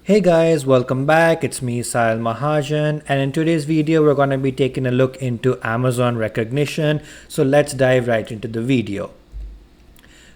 Hey guys, welcome back. It's me, Sahil Mahajan, and in today's video, we're going to be taking a look into Amazon Rekognition. So let's dive right into the video.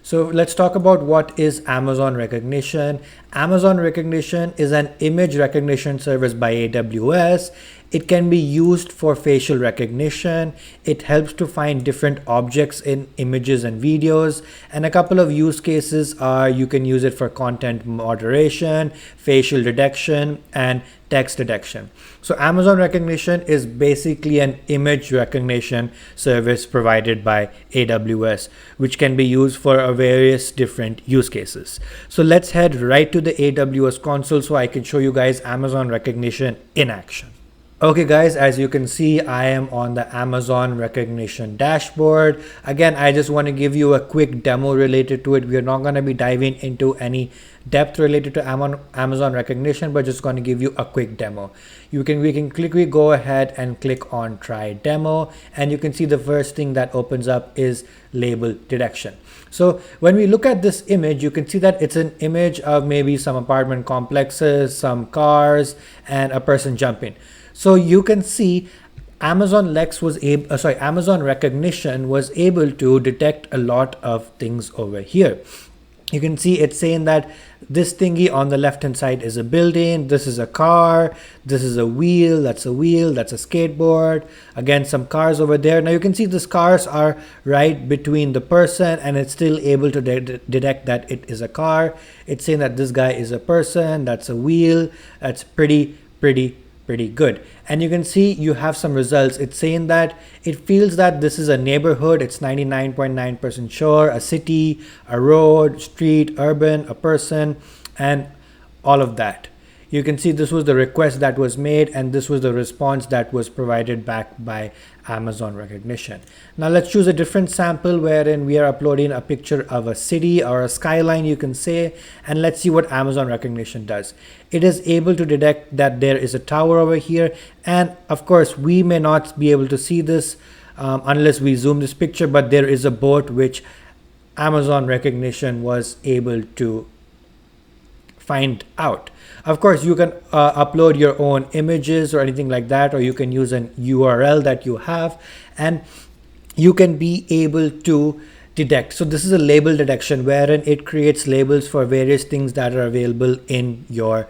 So let's talk about what is Amazon Rekognition. Amazon Rekognition is an image recognition service by AWS. It can be used for facial recognition. It helps to find different objects in images and videos. And a couple of use cases are you can use it for content moderation, facial detection, and text detection. So Amazon Rekognition is basically an image recognition service provided by AWS, which can be used for various different use cases. So let's head right to the AWS console so I can show you guys Amazon Rekognition in action. Okay guys, as you can see, I am on the Amazon Rekognition dashboard. Again, I just want to give you a quick demo related to it. We are not going to be diving into any depth related to Amazon Rekognition, but just going to give you a quick demo. We can quickly go ahead and click on try demo, and you can see the first thing that opens up is label detection. So when we look at this image, you can see that it's an image of maybe some apartment complexes, some cars, and a person jumping. So you can see Amazon Rekognition was able to detect a lot of things over here. You can see it's saying that this thingy on the left hand side is a building, this is a car, this is a wheel, that's a skateboard, again some cars over there. Now you can see these cars are right between the person, and it's still able to detect that it is a car. It's saying that this guy is a person, that's a wheel. That's pretty good. And you can see you have some results. It's saying that it feels that this is a neighborhood. It's 99.9% sure, a city, a road, street, urban, a person, and all of that. You can see this was the request that was made, and this was the response that was provided back by Amazon Rekognition. Now let's choose a different sample wherein we are uploading a picture of a city or a skyline, you can say, and let's see what Amazon Rekognition does. It is able to detect that there is a tower over here, and of course we may not be able to see this unless we zoom this picture, but there is a boat which Amazon Rekognition was able to find out. Of course, you can upload your own images or anything like that, or you can use an URL that you have, and you can be able to detect. So this is a label detection wherein it creates labels for various things that are available in your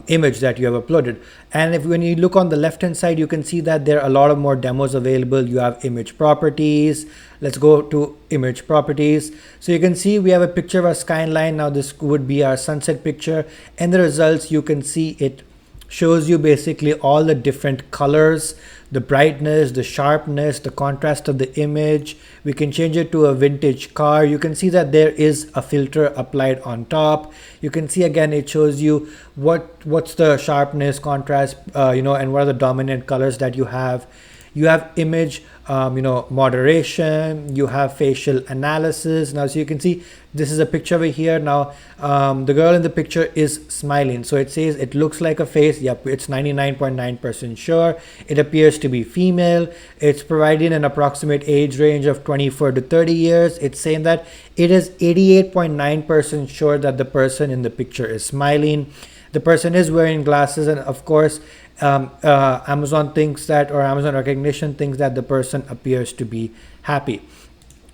image that you have uploaded. And when you look on the left hand side, you can see that there are a lot of more demos available. You have image properties. Let's go to image properties. So you can see we have a picture of a skyline. Now this would be our sunset picture. And the results, you can see it shows you basically all the different colors, the brightness, the sharpness, the contrast of the image. We can change it to a vintage car. You can see that there is a filter applied on top. You can see again it shows you what's the sharpness, contrast, and what are the dominant colors that you have. You have image moderation, you have facial analysis. Now so you can see this is a picture over here. Now the girl in the picture is smiling, so it says it looks like a face. Yep, it's 99.9% sure. It appears to be female. It's providing an approximate age range of 24 to 30 years. It's saying that it is 88.9% sure that the person in the picture is smiling. The person is wearing glasses, and of course Amazon Rekognition thinks that the person appears to be happy.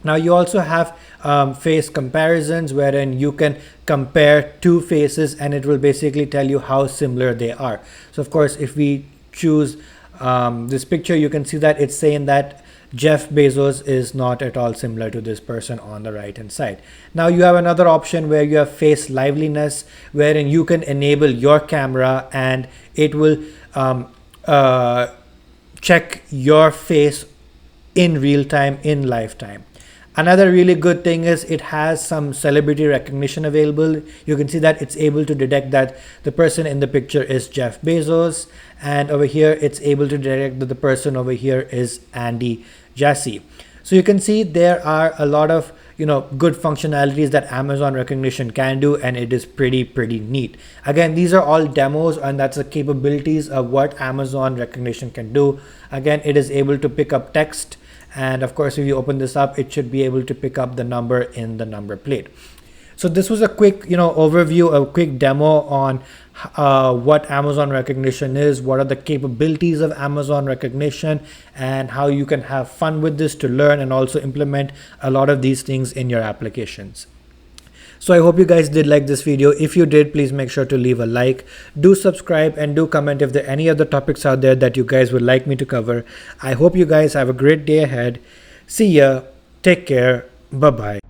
Now you also have face comparisons wherein you can compare two faces, and it will basically tell you how similar they are. So of course, if we choose this picture, you can see that it's saying that Jeff Bezos is not at all similar to this person on the right hand side. Now you have another option where you have face liveliness, wherein you can enable your camera and it will check your face in real time, in lifetime. Another really good thing is it has some celebrity recognition available. You can see that it's able to detect that the person in the picture is Jeff Bezos, and over here it's able to detect that the person over here is Andy Jassy. So you can see there are a lot of good functionalities that Amazon Rekognition can do, and it is pretty neat. Again, these are all demos, and that's the capabilities of what Amazon Rekognition can do. Again, it is able to pick up text, and of course if you open this up, it should be able to pick up the number in the number plate. So this was a quick, overview, a quick demo on what Amazon Rekognition is, what are the capabilities of Amazon Rekognition, and how you can have fun with this to learn and also implement a lot of these things in your applications. So I hope you guys did like this video. If you did, please make sure to leave a like, do subscribe, and do comment if there are any other topics out there that you guys would like me to cover. I hope you guys have a great day ahead. See ya. Take care. Bye-bye.